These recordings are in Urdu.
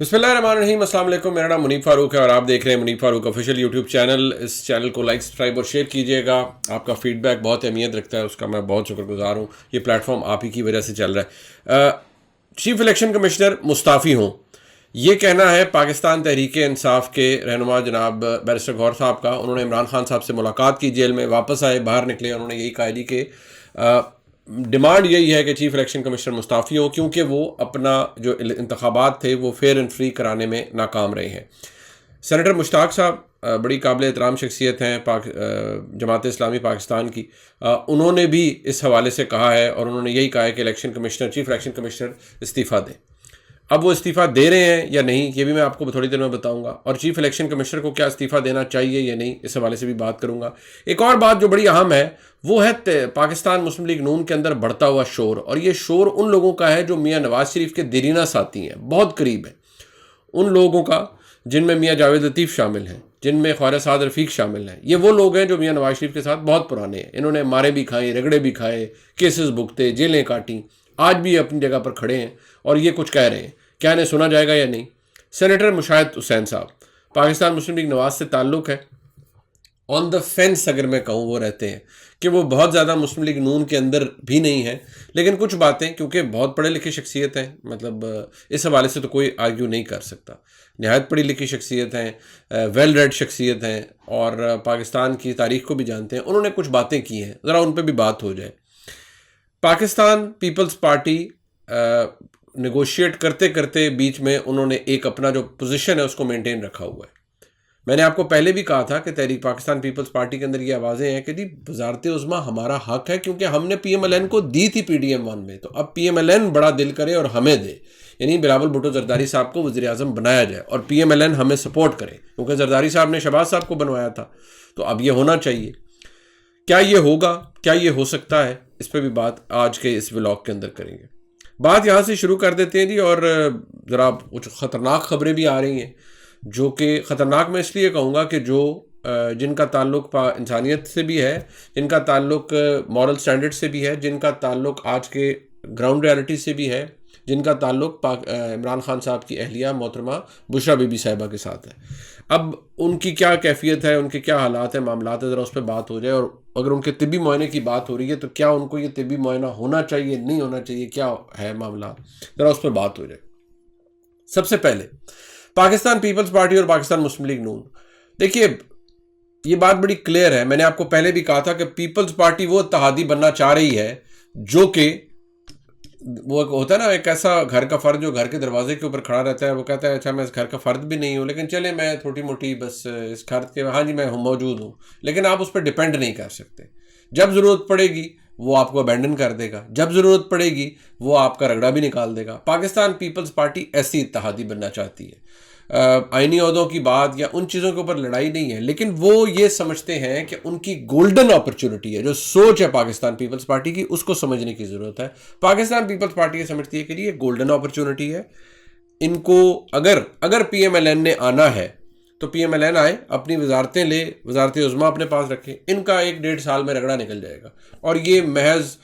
بسم اللہ الرحمن الرحیم. السلام علیکم. میرا نام منیب فاروق ہے اور آپ دیکھ رہے ہیں منیب فاروق آفیشیل یوٹیوب چینل. اس چینل کو لائک سبسکرائب اور شیئر کیجیے گا. آپ کا فیڈ بیک بہت اہمیت رکھتا ہے, اس کا میں بہت شکر گزار ہوں. یہ پلیٹ فارم آپ ہی کی وجہ سے چل رہا ہے. چیف الیکشن کمشنر مستعفی ہوں, یہ کہنا ہے پاکستان تحریک انصاف کے رہنما جناب بیرسٹر غور صاحب کا. انہوں نے عمران خان صاحب سے ملاقات کی, جیل میں واپس آئے, باہر نکلے. انہوں نے یہی کہا جی کہ ڈیمانڈ یہی ہے کہ چیف الیکشن کمشنر مستعفی ہوں, کیونکہ وہ اپنا جو انتخابات تھے وہ فیئر اینڈ فری کرانے میں ناکام رہے ہیں. سینیٹر مشتاق صاحب بڑی قابل احترام شخصیت ہیں جماعت اسلامی پاکستان کی. انہوں نے بھی اس حوالے سے کہا ہے اور انہوں نے یہی کہا ہے کہ چیف الیکشن کمشنر استعفیٰ دیں. اب وہ استعفیٰ دے رہے ہیں یا نہیں یہ بھی میں آپ کو تھوڑی دیر میں بتاؤں گا, اور چیف الیکشن کمشنر کو کیا استعفیٰ دینا چاہیے یا نہیں اس حوالے سے بھی بات کروں گا. ایک اور بات جو بڑی اہم ہے وہ ہے پاکستان مسلم لیگ نون کے اندر بڑھتا ہوا شور, اور یہ شور ان لوگوں کا ہے جو میاں نواز شریف کے دیرینہ ساتھی ہیں, بہت قریب ہیں. ان لوگوں کا جن میں میاں جاوید لطیف شامل ہیں, جن میں خواجہ سعد رفیق شامل ہیں. یہ وہ لوگ ہیں جو میاں نواز شریف کے ساتھ بہت پرانے ہیں. انہوں نے مارے بھی کھائے, رگڑے بھی کھائے, کیسز بھگتے, جیلیں کاٹیں, آج بھی اپنی جگہ پر کھڑے ہیں اور یہ کچھ کہہ رہے ہیں. کیا انہیں سنا جائے گا یا نہیں؟ سینیٹر مشاہد حسین صاحب, پاکستان مسلم لیگ نواز سے تعلق ہے. آن دا فینس اگر میں کہوں وہ رہتے ہیں کہ وہ بہت زیادہ مسلم لیگ نون کے اندر بھی نہیں ہے, لیکن کچھ باتیں کیونکہ بہت پڑھے لکھے شخصیت ہیں, مطلب اس حوالے سے تو کوئی آرگیو نہیں کر سکتا. نہایت پڑھی لکھی شخصیت ہیں, ویل ریڈ شخصیت ہیں اور پاکستان کی تاریخ کو بھی جانتے ہیں. انہوں نے کچھ باتیں کی ہیں, ذرا ان پہ بھی بات ہو جائے. پاکستان پیپلز پارٹی نیگوشیٹ کرتے کرتے بیچ میں انہوں نے ایک اپنا جو پوزیشن ہے اس کو مینٹین رکھا ہوا ہے. میں نے آپ کو پہلے بھی کہا تھا کہ تحریک پاکستان پیپلز پارٹی کے اندر یہ آوازیں ہیں کہ جی وزارت عظمیٰ ہمارا حق ہے, کیونکہ ہم نے پی ایم ایل این کو دی تھی پی ڈی ایم 1 میں, تو اب پی ایم ایل این بڑا دل کرے اور ہمیں دے, یعنی بلاول بھٹو زرداری صاحب کو وزیر اعظم بنایا جائے اور پی ایم ایل این ہمیں سپورٹ کرے, کیونکہ زرداری صاحب نے شہباز صاحب کو بنوایا تھا. تو اب یہ ہونا چاہیے. کیا یہ ہوگا, کیا یہ ہو سکتا ہے, اس پہ بھی بات آج کے اس ولاگ کے اندر کریں گے. بات یہاں سے شروع کر دیتے ہیں جی. اور ذرا کچھ خطرناک خبریں بھی آ رہی ہیں, جو کہ خطرناک میں اس لیے کہوں گا کہ جن کا تعلق انسانیت سے بھی ہے, جن کا تعلق مورل سٹینڈرڈ سے بھی ہے, جن کا تعلق آج کے گراؤنڈ ریالٹی سے بھی ہے, جن کا تعلق عمران خان صاحب کی اہلیہ محترمہ بشریٰ بی بی صاحبہ کے ساتھ ہے. اب ان کی کیا کیفیت ہے, ان کے کیا حالات ہیں, معاملات ہیں, ذرا اس پہ بات ہو جائے. اور اگر ان کے طبی معائنے کی بات ہو رہی ہے تو کیا ان کو یہ طبی معائنہ ہونا چاہیے, نہیں ہونا چاہیے, کیا ہے معاملات, ذرا اس پہ بات ہو جائے. سب سے پہلے پاکستان پیپلز پارٹی اور پاکستان مسلم لیگ نون, دیکھیے یہ بات بڑی کلیئر ہے. میں نے آپ کو پہلے بھی کہا تھا کہ پیپلز پارٹی وہ اتحادی بننا چاہ رہی ہے جو کہ وہ ہوتا ہے نا ایک ایسا گھر کا فرد جو گھر کے دروازے کے اوپر کھڑا رہتا ہے, وہ کہتا ہے اچھا میں اس گھر کا فرد بھی نہیں ہوں, لیکن چلے میں تھوڑی موٹی بس اس گھر کے, ہاں جی میں موجود ہوں, لیکن آپ اس پہ ڈیپینڈ نہیں کر سکتے. جب ضرورت پڑے گی وہ آپ کو ابینڈن کر دے گا, جب ضرورت پڑے گی وہ آپ کا رگڑا بھی نکال دے گا. پاکستان پیپلز پارٹی ایسی اتحادی بننا چاہتی ہے. آئینی عہدوں کی بات یا ان چیزوں کے اوپر لڑائی نہیں ہے, لیکن وہ یہ سمجھتے ہیں کہ ان کی گولڈن اپرچونٹی ہے, جو سوچ ہے پاکستان پیپلز پارٹی کی, اس کو سمجھنے کی ضرورت ہے. پاکستان پیپلز پارٹی یہ سمجھتی ہے کہ یہ گولڈن اپرچونٹی ہے. ان کو اگر پی ایم ایل این نے آنا ہے تو پی ایم ایل این آئے, اپنی وزارتیں لے, وزارت عظمیٰ اپنے پاس رکھے, ان کا 1-1.5 سال میں رگڑا نکل جائے گا اور یہ محض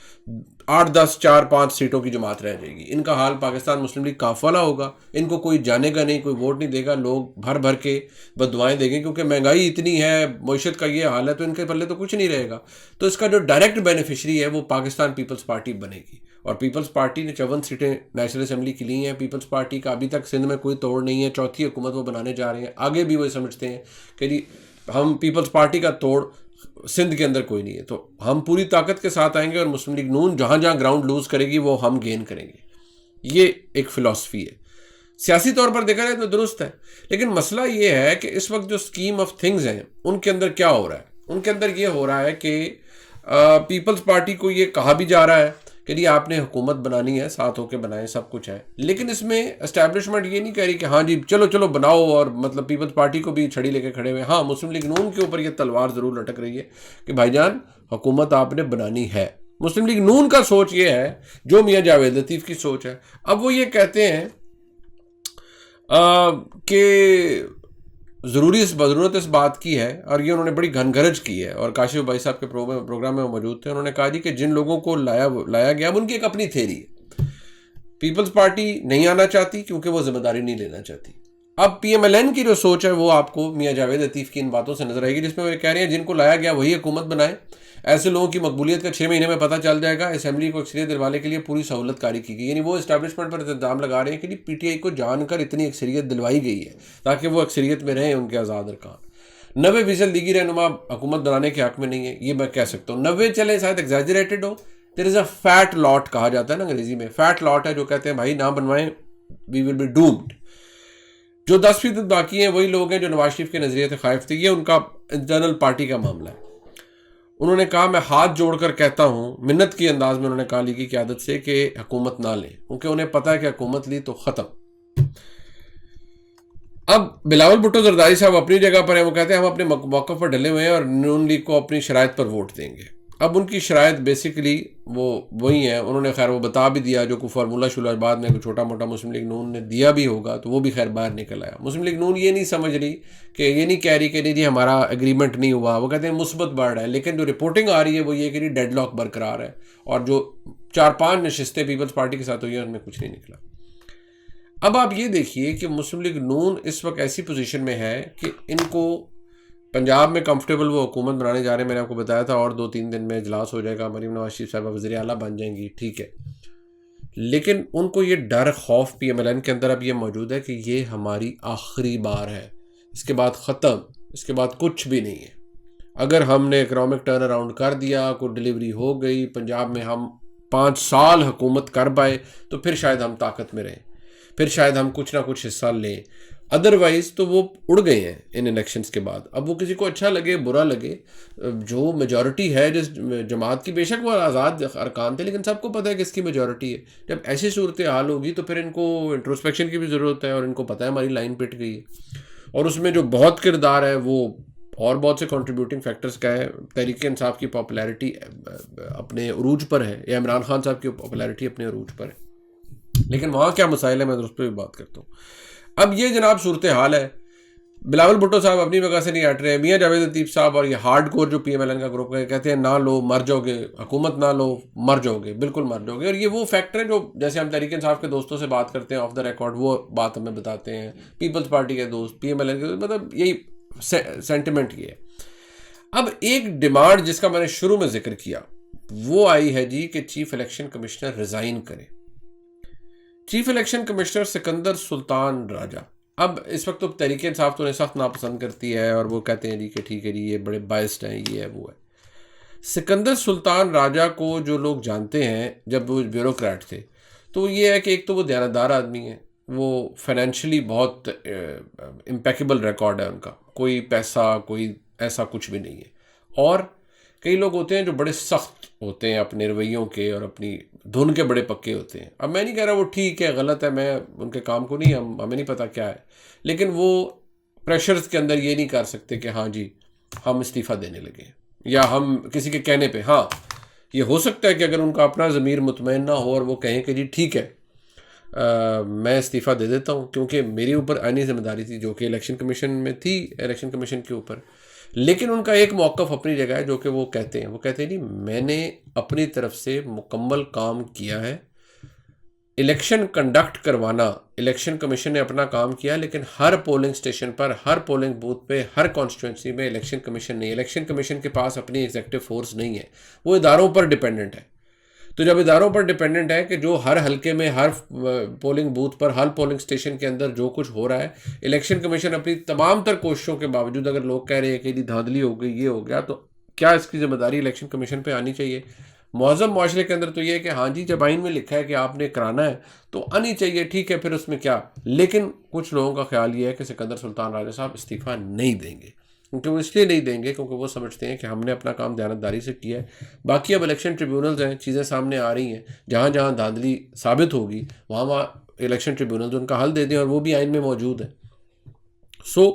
8-10 4-5 سیٹوں کی جماعت رہ جائے گی. ان کا حال پاکستان مسلم لیگ کاف والا ہوگا, ان کو کوئی جانے گا نہیں, کوئی ووٹ نہیں دے گا, لوگ بھر بھر کے بددعائیں دیں گے, کیونکہ مہنگائی اتنی ہے, معیشت کا یہ حال ہے, تو ان کے پلے تو کچھ نہیں رہے گا. تو اس کا جو ڈائریکٹ بینیفیشری ہے وہ پاکستان پیپلز پارٹی بنے گی. اور پیپلز پارٹی نے 54 سیٹیں نیشنل اسمبلی کی لی ہیں. پیپلز پارٹی کا ابھی تک سندھ میں کوئی توڑ نہیں ہے, چوتھی حکومت وہ بنانے جا رہے ہیں. آگے بھی وہ سمجھتے ہیں کہ جی ہم پیپلز پارٹی کا توڑ سندھ کے اندر کوئی نہیں ہے, تو ہم پوری طاقت کے ساتھ آئیں گے اور مسلم لیگ نون جہاں جہاں گراؤنڈ لوز کرے گی وہ ہم گین کریں گے. یہ ایک فلسفی ہے. سیاسی طور پر دیکھا جائے تو درست ہے, لیکن مسئلہ یہ ہے کہ اس وقت جو اسکیم آف تھنگز ہیں ان کے اندر کیا ہو رہا ہے. ان کے اندر یہ ہو رہا ہے کہ پیپلز پارٹی کو یہ کہا بھی جا رہا ہے کہ جی آپ نے حکومت بنانی ہے, ساتھ ہو کے بنائیں, سب کچھ ہے, لیکن اس میں اسٹیبلشمنٹ یہ نہیں کہہ رہی کہ ہاں جی چلو بناؤ, اور مطلب پیپلز پارٹی کو بھی چھڑی لے کے کھڑے ہوئے. ہاں مسلم لیگ نون کے اوپر یہ تلوار ضرور لٹک رہی ہے کہ بھائی جان حکومت آپ نے بنانی ہے. مسلم لیگ نون کا سوچ یہ ہے جو میاں جاوید لطیف کی سوچ ہے. اب وہ یہ کہتے ہیں کہ ضرورت اس بات کی ہے, اور یہ انہوں نے بڑی گھن گرج کی ہے, اور کاشف بھائی صاحب کے پروگرام میں وہ موجود تھے. انہوں نے کہا جی کہ جن لوگوں کو لایا گیا اب ان کی ایک اپنی تھیری ہے. پیپلز پارٹی نہیں آنا چاہتی کیونکہ وہ ذمہ داری نہیں لینا چاہتی. اب پی ایم ایل این کی جو سوچ ہے وہ آپ کو میاں جاوید لطیف کی ان باتوں سے نظر آئے گی، جس میں وہ کہہ رہے ہیں جن کو لایا گیا وہی حکومت بنائے. ایسے لوگوں کی مقبولیت کا 6 مہینے میں پتہ چل جائے گا. اسمبلی کو اکثریت دلوانے کے لیے پوری سہولت کاری کی گئی. یعنی وہ اسٹیبلشمنٹ پر الزام لگا رہے ہیں کہ پی ٹی آئی کو جان کر اتنی اکثریت دلوائی گئی ہے تاکہ وہ اکثریت میں رہیں ان کے آزاد ارکان. 90% لیگی رہنما حکومت بنانے کے حق میں نہیں ہے، یہ میں کہہ سکتا ہوں. 90 چلے شاید ایگزیجریٹڈ ہو. دیر از اے فیٹ لاٹ کہا جاتا ہے نا انگریزی میں. فیٹ لاٹ ہے جو کہتے ہیں بھائی نہ بنوائیں، وی ول بی ڈومڈ. جو 10% باقی ہیں وہی لوگ ہیں جو نواز شریف کے نظریے سے خائف تھے. یہ ان کا انٹرنل پارٹی کا معاملہ ہے. انہوں نے کہا میں ہاتھ جوڑ کر کہتا ہوں، منت کی انداز میں انہوں نے کہا لیگی کی عادت سے، کہ حکومت نہ لیں کیونکہ انہیں پتہ ہے کہ حکومت لی تو ختم. اب بلاول بھٹو زرداری صاحب اپنی جگہ پر ہیں. وہ کہتے ہیں ہم اپنے موقف پر ڈلے ہوئے ہیں اور نون لیگ کو اپنی شرائط پر ووٹ دیں گے. اب ان کی شرائط بیسیکلی وہی ہیں. انہوں نے خیر وہ بتا بھی دیا جو کوئی فارمولہ شلہ بعد میں کوئی چھوٹا موٹا مسلم لیگ نون نے دیا بھی ہوگا تو وہ بھی خیر باہر نکل آیا. مسلم لیگ نون یہ نہیں سمجھ رہی کہ یہ نہیں کہہ رہی کہ نہیں جی ہمارا ایگریمنٹ نہیں ہوا. وہ کہتے ہیں مثبت بڑھ رہا ہے، لیکن جو رپورٹنگ آ رہی ہے وہ یہ کہ ڈیڈ لاک برقرار ہے اور جو 4-5 نشستیں پیپلز پارٹی کے ساتھ ہوئی ہیں ان میں کچھ نہیں نکلا. اب آپ یہ دیکھیے کہ مسلم لیگ نون اس وقت ایسی پوزیشن میں ہے کہ ان کو پنجاب میں کمفرٹیبل وہ حکومت بنانے جا رہے ہیں. میں نے آپ کو بتایا تھا اور 2-3 دن میں اجلاس ہو جائے گا، مریم نواز شریف صاحبہ وزیر اعلیٰ بن جائیں گی، ٹھیک ہے. لیکن ان کو یہ ڈر خوف پی ایم ایل این کے اندر اب یہ موجود ہے کہ یہ ہماری آخری بار ہے، اس کے بعد ختم، اس کے بعد کچھ بھی نہیں ہے. اگر ہم نے اکنامک ٹرن اراؤنڈ کر دیا، کوئی ڈلیوری ہو گئی، پنجاب میں ہم 5 سال حکومت کر پائے تو پھر شاید ہم طاقت میں رہیں، پھر شاید ہم کچھ نہ کچھ حصہ لیں. ادروائز تو وہ اڑ گئے ہیں ان الیکشنز کے بعد. اب وہ کسی کو اچھا لگے برا لگے، جو میجورٹی ہے جس جماعت کی، بے شک وہ آزاد ارکان تھے لیکن سب کو پتہ ہے کہ اس کی میجورٹی ہے. جب ایسی صورتحال ہوگی تو پھر ان کو انٹروسپیکشن کی بھی ضرورت ہے اور ان کو پتہ ہے ہماری لائن پٹ گئی ہے. اور اس میں جو بہت کردار ہے وہ اور بہت سے کنٹریبیوٹنگ فیکٹرز کا ہے. تحریک انصاف کی پاپولیرٹی اپنے عروج پر ہے، یا عمران خان صاحب کی پاپولیرٹی اپنے عروج پر ہے. لیکن وہاں کیا مسائل ہے میں اس پہ بھی بات کرتا ہوں. اب یہ جناب صورتحال ہے. بلاول بھٹو صاحب اپنی جگہ سے نہیں ہٹ رہے. میاں جاوید لطیف صاحب اور یہ ہارڈ کور جو پی ایم ایل این کا گروپ ہے کہتے ہیں نہ لو مر جاؤ گے، حکومت نہ لو مر جاؤ گے، بالکل مر جاؤ گے. اور یہ وہ فیکٹر ہے جو جیسے ہم تحریک انصاف کے دوستوں سے بات کرتے ہیں آف دا ریکارڈ، وہ بات ہمیں بتاتے ہیں. پیپلز پارٹی کے دوست، پی ایم ایل این کے دوست، مطلب یہی سینٹیمنٹ یہ ہے. اب ایک ڈیمانڈ جس کا میں نے شروع میں ذکر کیا وہ آئی ہے جی کہ چیف الیکشن کمشنر ریزائن کرے. چیف الیکشن کمشنر سکندر سلطان راجہ، اب اس وقت تو تحریک انصاف تو انہیں سخت ناپسند کرتی ہے اور وہ کہتے ہیں جی کہ ٹھیک ہے جی یہ بڑے بائسڈ ہیں، یہ ہے وہ ہے. سکندر سلطان راجہ کو جو لوگ جانتے ہیں جب وہ بیوروکریٹ تھے تو یہ ہے کہ ایک تو وہ دیانتدار آدمی ہے، وہ فائنینشلی بہت امپیکیبل ریکارڈ ہے ان کا، کوئی پیسہ کوئی ایسا کچھ بھی نہیں ہے. اور کئی لوگ ہوتے ہیں جو بڑے سخت ہوتے ہیں اپنے رویوں کے اور اپنی دھن کے بڑے پکے ہوتے ہیں. اب میں نہیں کہہ رہا وہ ٹھیک ہے غلط ہے، میں ان کے کام کو نہیں، ہمیں نہیں پتہ کیا ہے، لیکن وہ پریشرز کے اندر یہ نہیں کر سکتے کہ ہاں جی ہم استعفیٰ دینے لگے یا ہم کسی کے کہنے پہ. ہاں یہ ہو سکتا ہے کہ اگر ان کا اپنا ضمیر مطمئن نہ ہو اور وہ کہیں کہ جی ٹھیک ہے میں استعفیٰ دے دیتا ہوں، کیونکہ میری اوپر آئینی ذمہ داری تھی جو کہ الیکشن کمیشن میں تھی، الیکشن کمیشن کے اوپر. لیکن ان کا ایک موقف اپنی جگہ ہے جو کہ وہ کہتے ہیں جی میں نے اپنی طرف سے مکمل کام کیا ہے. الیکشن کنڈکٹ کروانا الیکشن کمیشن نے اپنا کام کیا، لیکن ہر پولنگ سٹیشن پر، ہر پولنگ بوتھ پہ، ہر کانسٹیٹوئنسی میں الیکشن کمیشن نہیں. الیکشن کمیشن کے پاس اپنی ایگزیکٹو فورس نہیں ہے، وہ اداروں پر ڈیپینڈنٹ ہے. تو جب اداروں پر ڈیپینڈنٹ ہے کہ جو ہر حلقے میں، ہر پولنگ بوتھ پر، ہر پولنگ سٹیشن کے اندر جو کچھ ہو رہا ہے، الیکشن کمیشن اپنی تمام تر کوششوں کے باوجود اگر لوگ کہہ رہے ہیں کہ دھاندلی ہو گئی، یہ ہو گیا، تو کیا اس کی ذمہ داری الیکشن کمیشن پہ آنی چاہیے؟ معظم معاشرے کے اندر تو یہ ہے کہ ہاں جی جب آئین میں لکھا ہے کہ آپ نے کرانا ہے تو آنی چاہیے، ٹھیک ہے پھر اس میں کیا. لیکن کچھ لوگوں کا خیال یہ ہے کہ سکندر سلطان راجہ صاحب استعفیٰ نہیں دیں گے، کیونکہ وہ اس لیے نہیں دیں گے کیونکہ وہ سمجھتے ہیں کہ ہم نے اپنا کام دیانتداری سے کیا ہے. باقی اب الیکشن ٹریبیونلز ہیں، چیزیں سامنے آ رہی ہیں، جہاں جہاں دھاندلی ثابت ہوگی وہاں الیکشن ٹریبیونلز ان کا حل دے دیں، اور وہ بھی آئین میں موجود ہے. سو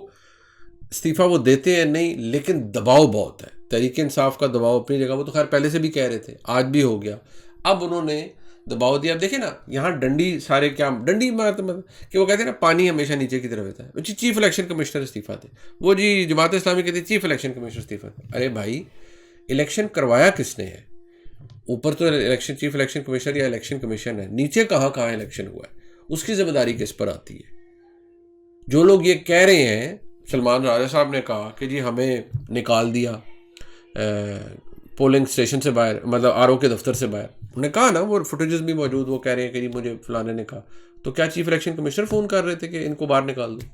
استعفیٰ وہ دیتے ہیں نہیں، لیکن دباؤ بہت ہے. تحریک انصاف کا دباؤ اپنی جگہ، وہ تو خیر پہلے سے بھی کہہ رہے تھے، آج بھی ہو گیا. اب انہوں نے دباؤ دیا. اب دیکھیں نا یہاں ڈنڈی سارے کیا ڈنڈی مطلب کہ وہ کہتے ہیں نا پانی ہمیشہ نیچے کی طرف ہوتا ہے. چیف الیکشن کمشنر استعفیٰ تھے، وہ جی جماعت اسلامی کہتی ہے چیف الیکشن کمشنر استعفیٰ. ارے بھائی الیکشن کروایا کس نے ہے؟ اوپر تو الیکشن چیف الیکشن کمیشنر یا الیکشن کمیشن ہے, نیچے کہاں کہاں الیکشن ہوا ہے, اس کی ذمہ داری کس پر آتی ہے؟ جو لوگ یہ کہہ رہے ہیں, سلمان راجہ صاحب نے کہا کہ جی ہمیں نکال دیا پولنگ اسٹیشن سے باہر, مطلب آر او کے دفتر سے باہر, انہوں نے کہا نا, وہ فوٹیجز بھی موجود, وہ کہہ رہے ہیں کہ جی مجھے فلانے نے کہا. تو کیا چیف الیکشن کمشنر فون کر رہے تھے کہ ان کو باہر نکال دو؟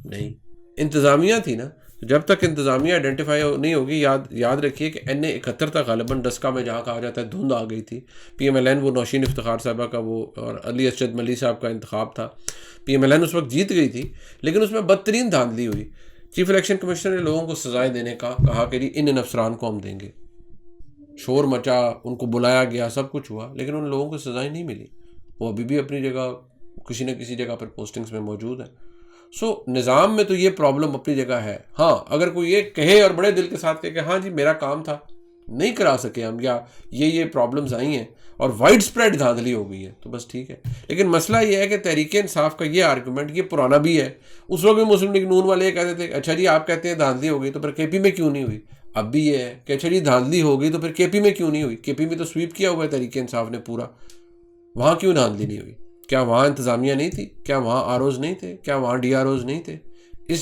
نہیں, انتظامیہ تھی نا. جب تک انتظامیہ آئیڈینٹیفائی نہیں ہوگی, یاد رکھیے کہ NA71 تک غالباً ڈسکا میں جہاں کہا جاتا ہے دھند آ گئی تھی. PMLN وہ نوشین افتخار صاحبہ کا وہ اور علی اسجد ملی صاحب کا انتخاب تھا. PMLN اس وقت جیت گئی تھی, لیکن اس میں بدترین دھاندلی ہوئی. چیف الیکشن کمشنر نے لوگوں کو سزائیں دینے کا کہا کہ جی ان افسران کو ہم دیں گے, شور مچا, ان کو بلایا گیا, سب کچھ ہوا, لیکن ان لوگوں کو سزائیں نہیں ملی. وہ ابھی بھی اپنی جگہ کسی نہ کسی جگہ پر پوسٹنگز میں موجود ہیں. نظام میں تو یہ پرابلم اپنی جگہ ہے. ہاں, اگر کوئی یہ کہے اور بڑے دل کے ساتھ کہے کہ ہاں جی میرا کام تھا, نہیں کرا سکے ہم, یا یہ پرابلمز آئی ہیں اور وائڈ اسپریڈ دھاندلی ہو گئی ہے, تو بس ٹھیک ہے. لیکن مسئلہ یہ ہے کہ تحریک انصاف کا یہ آرگومنٹ یہ پرانا بھی ہے. اس وقت بھی مسلم لیگ نون والے یہ کہتے تھے اچھا جی آپ کہتے ہیں دھاندلی ہو گئی تو پھر KP میں کیوں نہیں ہوئی. اب بھی یہ ہے کہ اچھا جی دھاندلی ہو گئی تو پھر KP میں کیوں نہیں ہوئی. KP میں تو سویپ کیا ہوا ہے تحریک انصاف نے پورا, وہاں کیوں دھاندلی نہیں ہوئی؟ کیا وہاں انتظامیہ نہیں تھی؟ کیا وہاں ROs نہیں تھے؟ کیا وہاں DROs نہیں تھے؟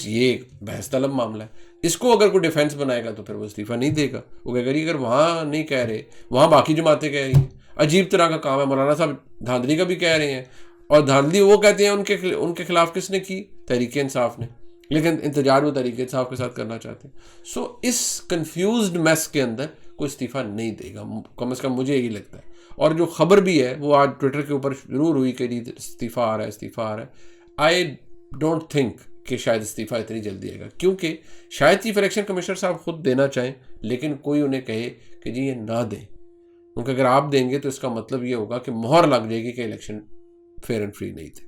یہ بحث طلب معاملہ ہے. اس کو اگر کوئی ڈیفینس بنائے گا تو پھر وہ استعفیٰ نہیں دے گا. وہ کہے گا اگر وہاں نہیں کہہ رہے, وہاں باقی جماعتیں کہہ رہی ہیں. عجیب طرح کا کام ہے. مولانا صاحب دھاندلی کا بھی کہہ رہے ہیں, اور دھاندلی وہ کہتے ہیں ان کے خلاف کس نے کی؟ تحریک انصاف نے, لیکن انتجار وہ تحریک انصاف کے ساتھ کرنا چاہتے ہیں. اس کنفیوزڈ میس کے اندر کوئی استعفیٰ نہیں دے گا, کم از کم مجھے یہی لگتا ہے. اور جو خبر بھی ہے وہ آج ٹویٹر کے اوپر ضرور ہوئی کہ استعفیٰ آ رہا ہے. آئی ڈونٹ تھنک کہ شاید استعفیٰ اتنی جلدی آئے گا, کیونکہ شاید چیف الیکشن کمشنر صاحب خود دینا چاہیں, لیکن کوئی انہیں کہے کہ جی یہ نہ دیں, کیونکہ اگر آپ دیں گے تو اس کا مطلب یہ ہوگا کہ مہر لگ جائے گی کہ الیکشن فیئر اینڈ فری نہیں تھے.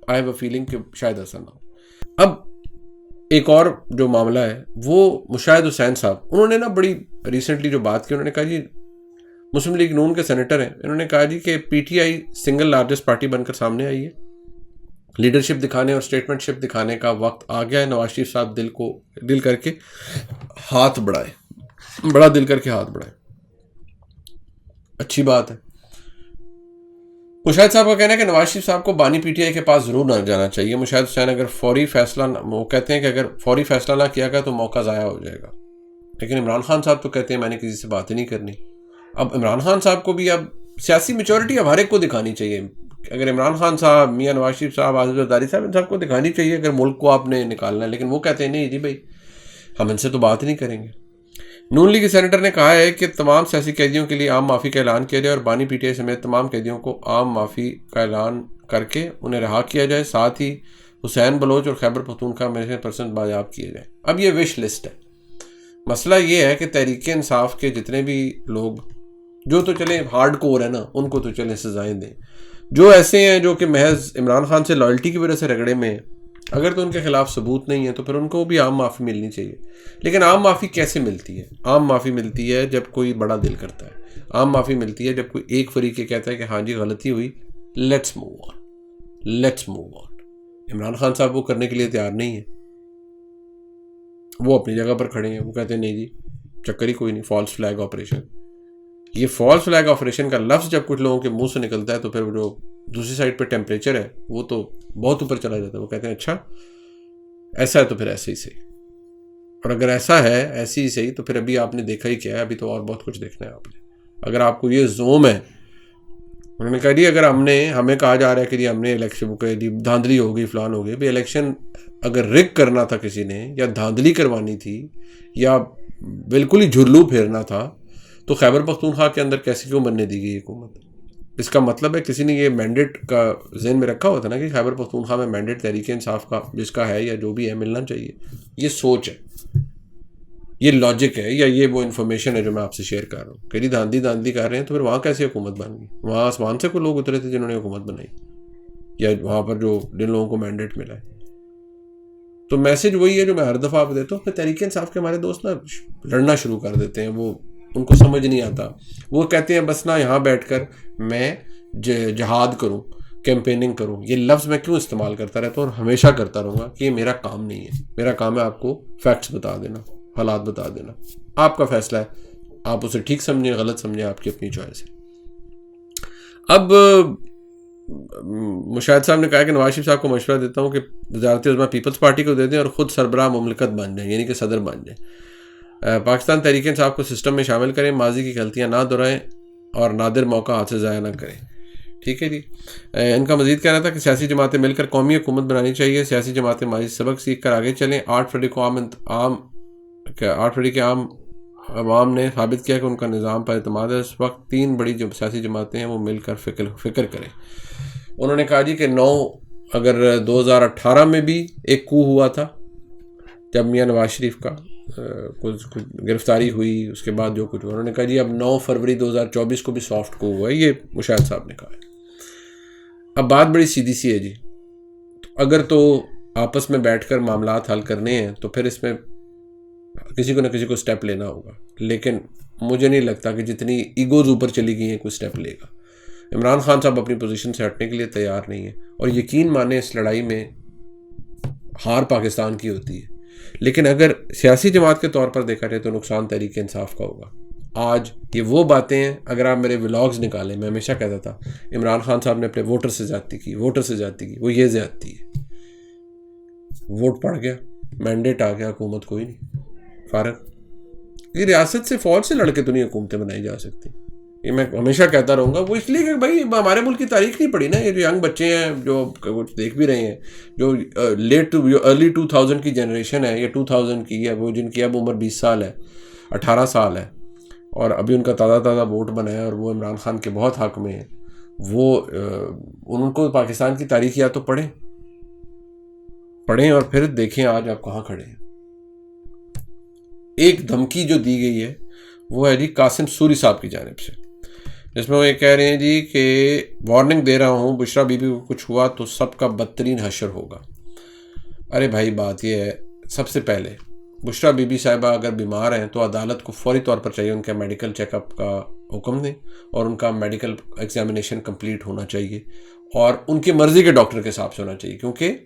آئی ہیو اے فیلنگ کہ شاید ایسا نہ ہو. اب ایک اور جو معاملہ ہے وہ مشاہد حسین صاحب, انہوں نے نا بڑی ریسنٹلی جو بات کی, انہوں نے کہا جی مسلم لیگ نون کے سینیٹر ہیں, انہوں نے کہا جی کہ PTI سنگل لارجسٹ پارٹی بن کر سامنے آئی ہے, لیڈرشپ دکھانے اور اسٹیٹمنٹ شپ دکھانے کا وقت آ گیا ہے. نواز شریف صاحب دل کر کے ہاتھ بڑھائے, بڑا دل کر کے ہاتھ بڑھائے, اچھی بات ہے. مشاہد صاحب کا کہنا ہے کہ نواز شریف صاحب کو بانی PTI کے پاس ضرور نہ جانا چاہیے. مشاہد حسین اگر فوری فیصلہ, وہ کہتے ہیں کہ اگر فوری فیصلہ نہ کیا گیا تو موقع ضائع ہو جائے گا. لیکن عمران خان صاحب تو کہتے ہیں میں نے کسی سے بات ہی نہیں کرنی. اب عمران خان صاحب کو بھی اب سیاسی میچورٹی اب ہر ایک کو دکھانی چاہیے. اگر عمران خان صاحب, میاں نواز شریف صاحب, عاصف زرداری صاحب, ان سب کو دکھانی چاہیے اگر ملک کو آپ نے نکالنا ہے. لیکن وہ کہتے ہیں نہیں جی بھائی ہم ان سے تو بات نہیں کریں گے. نون لیگ کے سینیٹر نے کہا ہے کہ تمام سیاسی قیدیوں کے لیے عام معافی کا اعلان کیا جائے اور بانی PTI سمیت تمام قیدیوں کو عام معافی کا اعلان کر کے انہیں رہا کیا جائے. ساتھ ہی حسین بلوچ اور خیبر پختونخوا میں 100% بازیاب کیے جائیں. اب یہ وش لسٹ ہے. مسئلہ یہ ہے کہ تحریک انصاف کے جتنے بھی لوگ جو تو چلیں ہارڈ کور ہے نا, ان کو تو چلیں سزائیں دیں. جو ایسے ہیں جو کہ محض عمران خان سے لائلٹی کی وجہ سے رگڑے میں ہیں, اگر تو ان کے خلاف ثبوت نہیں ہے تو پھر ان کو بھی عام معافی ملنی چاہیے. لیکن عام معافی کیسے ملتی ہے؟ عام معافی ملتی ہے جب کوئی بڑا دل کرتا ہے. عام معافی ملتی ہے جب کوئی ایک فریق یہ کہتا ہے کہ ہاں جی غلطی ہوئی, let's move on. Imran Khan صاحب وہ کرنے کے لیے تیار نہیں ہے, وہ اپنی جگہ پر کھڑے ہیں. وہ کہتے ہیں نہیں جی چکر ہی کوئی نہیں, فالس فلیگ آپریشن. یہ فالس فلیگ آپریشن کا لفظ جب کچھ لوگوں کے منہ سے نکلتا ہے تو پھر جو دوسری سائڈ پہ ٹیمپریچر ہے وہ تو بہت اوپر چلا جاتا ہے. وہ کہتے ہیں اچھا ایسا ہے تو پھر ایسے ہی صحیح, اور اگر ایسا ہے ایسے ہی صحیح تو پھر ابھی آپ نے دیکھا ہی کیا ہے, ابھی تو اور بہت کچھ دیکھنا ہے آپ نے. اگر آپ کو یہ زوم ہے, انہوں نے کہا جی اگر ہمیں کہا جا رہا ہے کہ جی ہم نے الیکشن دھاندلی ہو گئی فلان ہو گئی. بھائی الیکشن اگر رگ کرنا تھا کسی نے, یا دھاندلی کروانی تھی, یا بالکل ہی جھرلو پھیرنا تھا, تو خیبر پختونخوا کے اندر کیسے کیوں بننے دی گئی حکومت؟ اس کا مطلب ہے کسی نے یہ مینڈیٹ کا ذہن میں رکھا ہوا تھا نا کہ خیبر پختونخوا میں مینڈیٹ تحریک انصاف کا جس کا ہے یا جو بھی ہے ملنا چاہیے. یہ سوچ ہے, یہ لاجک ہے, یا یہ وہ انفارمیشن ہے جو میں آپ سے شیئر کر رہا ہوں. کہ دھاندلی کر رہے ہیں تو پھر وہاں کیسے حکومت بن گئی؟ وہاں آسمان سے کوئی لوگ اترے تھے جنہوں نے حکومت بنائی, یا وہاں پر جو جن لوگوں کو مینڈیٹ ملا ہے. تو میسج وہی ہے جو میں ہر دفعہ آپ دیتا ہوں. پھر تحریک انصاف کے ہمارے دوست نا لڑنا شروع کر دیتے ہیں, وہ ان کو سمجھ نہیں آتا. وہ کہتے ہیں بس نا یہاں بیٹھ کر میں جہاد کروں, کیمپیننگ کروں. یہ لفظ میں کیوں استعمال کرتا رہتا ہوں اور ہمیشہ کرتا رہوں گا کہ یہ میرا کام نہیں ہے. میرا کام ہے آپ کو فیکٹس بتا دینا, حالات بتا دینا. آپ کا فیصلہ ہے آپ اسے ٹھیک سمجھیں غلط سمجھیں، آپ کی اپنی چوائس ہے۔ اب مشاہد صاحب نے کہا کہ نواز شریف صاحب کو مشورہ دیتا ہوں کہ وزارت عظمیٰ پیپلز پارٹی کو دے دیں اور خود سربراہ مملکت بن جائیں، یعنی کہ صدر بن جائیں۔ پاکستان تحریک انصاف کو سسٹم میں شامل کریں، ماضی کی غلطیاں نہ دہرائیں اور نادر موقع ہاتھ سے ضائع نہ کریں۔ ٹھیک ہے جی۔ ان کا مزید کہنا تھا کہ سیاسی جماعتیں مل کر قومی حکومت بنانی چاہیے، سیاسی جماعتیں ماضی سبق سیکھ کر آگے چلیں۔ 8 فروری کو 8 فروری کے عام عوام نے ثابت کیا کہ ان کا نظام پر اعتماد ہے۔ اس وقت 3 بڑی جو سیاسی جماعتیں ہیں وہ مل کر فکر کریں۔ انہوں نے کہا جی کہ 9 اگر 2018 میں بھی ایک کو ہوا تھا جب میاں نواز شریف کا کچھ گرفتاری ہوئی، اس کے بعد جو کچھ ہوا، انہوں نے کہا جی اب 9 فروری 2024 کو بھی سافٹ کو ہوا ہے، یہ مشاہد صاحب نے کہا ہے۔ اب بات بڑی سیدھی سی ہے جی، اگر تو آپس میں بیٹھ کر معاملات حل کرنے ہیں تو پھر اس میں کسی کو نہ کسی کو سٹیپ لینا ہوگا، لیکن مجھے نہیں لگتا کہ جتنی ایگوز اوپر چلی گئی ہیں کوئی سٹیپ لے گا۔ عمران خان صاحب اپنی پوزیشن سے ہٹنے کے لیے تیار نہیں ہیں، اور یقین مانیں اس لڑائی میں ہار پاکستان کی ہوتی ہے، لیکن اگر سیاسی جماعت کے طور پر دیکھا جائے تو نقصان تحریک انصاف کا ہوگا۔ آج یہ وہ باتیں ہیں، اگر آپ میرے ولاگز نکالیں، میں ہمیشہ کہتا تھا عمران خان صاحب نے اپنے ووٹر سے زیادتی کی، وہ یہ زیادتی ہے۔ ووٹ پڑ گیا، مینڈیٹ آ گیا، حکومت کوئی نہیں، فارغ۔ یہ ریاست سے فوج سے لڑ کے تو نہیں حکومتیں بنائی جا سکتی، یہ میں ہمیشہ کہتا رہوں گا۔ وہ اس لیے کہ بھائی ہمارے ملک کی تاریخ نہیں پڑھی نا، یہ جو ینگ بچے ہیں جو کچھ دیکھ بھی رہے ہیں، جو ارلی 2000 کی جنریشن ہے یا 2000 کی ہے، وہ جن کی اب عمر 20 سال ہے، 18 سال ہے، اور ابھی ان کا تازہ ووٹ بنا ہے اور وہ عمران خان کے بہت حق میں ہیں، وہ ان کو پاکستان کی تاریخ یا تو پڑھیں اور پھر دیکھیں آج آپ کہاں کھڑے ہیں۔ ایک دھمکی جو دی گئی ہے وہ ہے جی قاسم سوری صاحب کی جانب سے، جس میں وہ یہ کہہ رہے ہیں جی کہ وارننگ دے رہا ہوں، بشرا بی بی کو کچھ ہوا تو سب کا بدترین حشر ہوگا۔ ارے بھائی بات یہ ہے، سب سے پہلے بشرا بی بی صاحبہ اگر بیمار ہیں تو عدالت کو فوری طور پر چاہیے ان کے میڈیکل چیک اپ کا حکم دیں، اور ان کا میڈیکل ایگزامینیشن کمپلیٹ ہونا چاہیے، اور ان کی مرضی کے ڈاکٹر کے حساب سے ہونا چاہیے، کیونکہ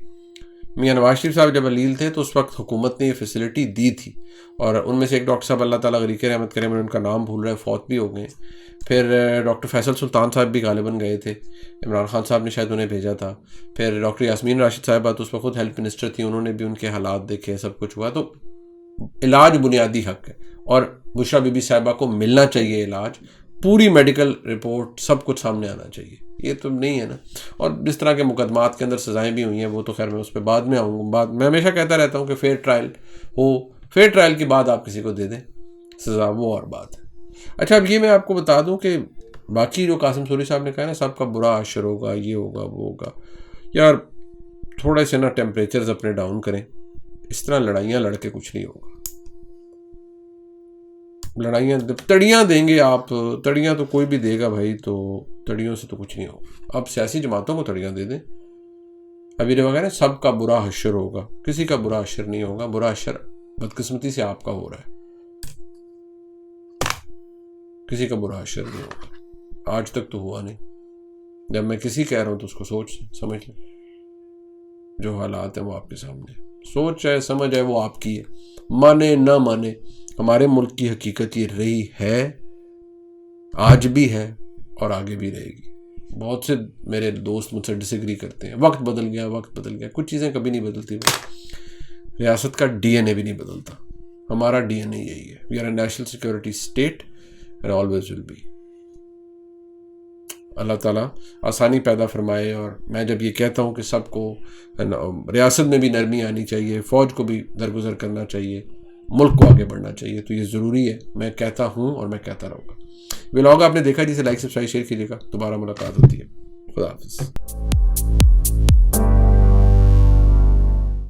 میاں نواز شریف صاحب جب علیل تھے تو اس وقت حکومت نے یہ فیسلٹی دی تھی، اور ان میں سے ایک ڈاکٹر صاحب اللہ تعالیٰ غریق رحمت کرے، میں ان کا نام بھول رہا ہے، فوت بھی ہو گئے۔ پھر ڈاکٹر فیصل سلطان صاحب بھی غالباً گئے تھے، عمران خان صاحب نے شاید انہیں بھیجا تھا۔ پھر ڈاکٹر یاسمین راشد صاحبہ تو اس وقت خود ہیلتھ منسٹر تھی، انہوں نے بھی ان کے حالات دیکھے، سب کچھ ہوا۔ تو علاج بنیادی حق ہے، اور بشرا بی بی صاحبہ کو ملنا چاہیے علاج، پوری میڈیکل رپورٹ سب کچھ سامنے آنا چاہیے، یہ تو نہیں ہے نا۔ اور جس طرح کے مقدمات کے اندر سزائیں بھی ہوئی ہیں وہ تو خیر میں اس پہ بعد میں آؤں گا، میں ہمیشہ کہتا رہتا ہوں کہ فیئر ٹرائل ہو، فیئر ٹرائل کے بعد آپ کسی کو دے دیں سزا، وہ اور بات ہے۔ اچھا اب یہ میں آپ کو بتا دوں کہ باقی جو قاسم سوری صاحب نے کہا نا سب کا برا حشر ہوگا، یہ ہوگا وہ ہوگا، یار تھوڑے سے نا ٹیمپریچرز اپنے ڈاؤن کریں، اس طرح لڑائیاں لڑ کے کچھ نہیں ہوگا۔ لڑائیاں تڑیاں دیں گے آپ، تڑیاں تو کوئی بھی دے گا بھائی، تو تڑیوں سے تو کچھ نہیں ہوگا۔ اب سیاسی جماعتوں کو تڑیاں دے دیں، ابھی جو وغیرہ سب کا برا حشر ہوگا، کسی کا برا حشر نہیں ہوگا، برا حشر بدقسمتی سے آپ کا ہو رہا ہے، کسی کا برا حشر نہیں ہوگا، آج تک تو ہوا نہیں۔ جب میں کسی کہہ رہا ہوں تو اس کو سوچ سمجھ لیں، جو حالات ہیں وہ آپ کے سامنے، سوچ ہے سمجھ ہے وہ آپ کی ہے، مانے نہ مانے ہمارے ملک کی حقیقت یہ رہی ہے، آج بھی ہے اور آگے بھی رہے گی۔ بہت سے میرے دوست مجھ سے ڈس ایگری کرتے ہیں، وقت بدل گیا، کچھ چیزیں کبھی نہیں بدلتی، ریاست کا ڈی این اے بھی نہیں بدلتا، ہمارا ڈی این اے یہی ہے، we are a national security state and always will be. Allah تعالیٰ آسانی پیدا فرمائے، اور میں جب یہ کہتا ہوں کہ سب کو ریاست میں بھی نرمی آنی چاہیے، فوج کو بھی درگزر کرنا چاہیے، ملک کو آگے بڑھنا چاہیے، تو یہ ضروری ہے، میں کہتا ہوں اور میں کہتا رہوں گا۔ ولاگ آپ نے دیکھا، جسے لائک سبسکرائب شیئر کیجیے گا، دوبارہ ملاقات ہوتی ہے، خدا حافظ۔